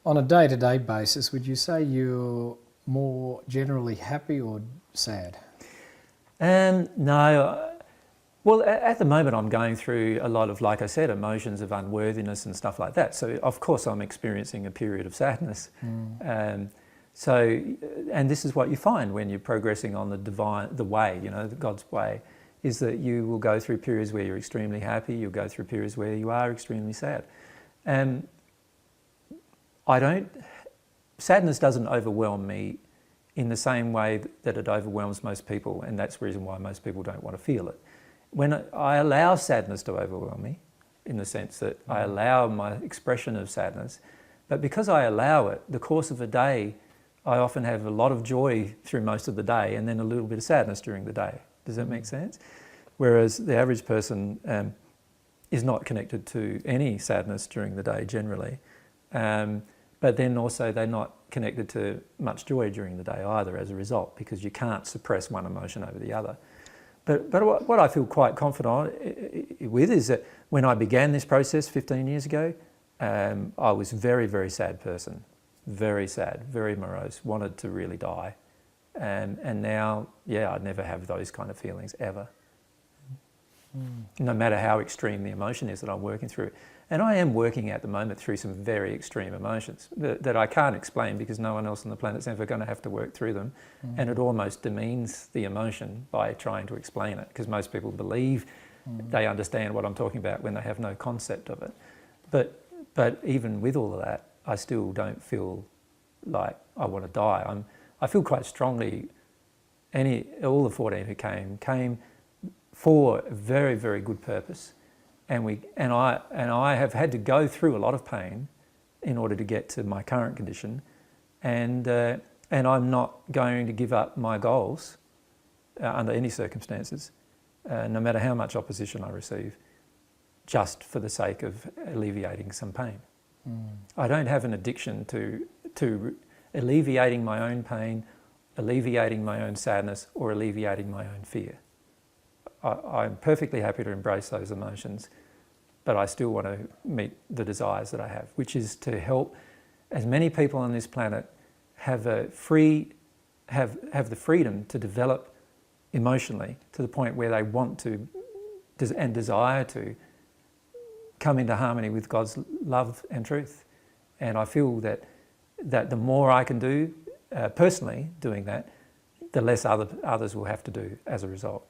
On a day-to-day basis, would you say you're more generally happy or sad? No. Well, at the moment I'm going through a lot of, like I said, emotions of unworthiness and stuff like that. So of course I'm experiencing a period of sadness. And this is what you find when you're progressing on the way, God's way, is that you will go through periods where you're extremely happy, you'll go through periods where you are extremely sad. And sadness doesn't overwhelm me in the same way that it overwhelms most people, and that's the reason why most people don't want to feel it. When I allow sadness to overwhelm me, in the sense that I allow my expression of sadness, but because I allow it, the course of a day, I often have a lot of joy through most of the day and then a little bit of sadness during the day. Does that make sense? Whereas the average person is not connected to any sadness during the day generally. But then also they're not connected to much joy during the day either as a result, because you can't suppress one emotion over the other. But what I feel quite confident with is that when I began this process 15 years ago, I was a very, very sad person. Very sad, very morose, wanted to really die. And now, I never have those kind of feelings ever. No matter how extreme the emotion is that I'm working through. And I am working at the moment through some very extreme emotions that I can't explain because no one else on the planet's ever going to have to work through them. And it almost demeans the emotion by trying to explain it, because most people believe they understand what I'm talking about when they have no concept of it. But even with all of that, I still don't feel like I want to die. I feel quite strongly. All the 14 who came for a very, very good purpose, and I have had to go through a lot of pain in order to get to my current condition, and I'm not going to give up my goals under any circumstances, no matter how much opposition I receive, just for the sake of alleviating some pain. I don't have an addiction to alleviating my own pain, alleviating my own sadness, or alleviating my own fear. I'm perfectly happy to embrace those emotions, but I still want to meet the desires that I have, which is to help as many people on this planet have the freedom to develop emotionally to the point where they want to and desire to come into harmony with God's love and truth. And I feel that the more I can do personally doing that, the less others will have to do as a result.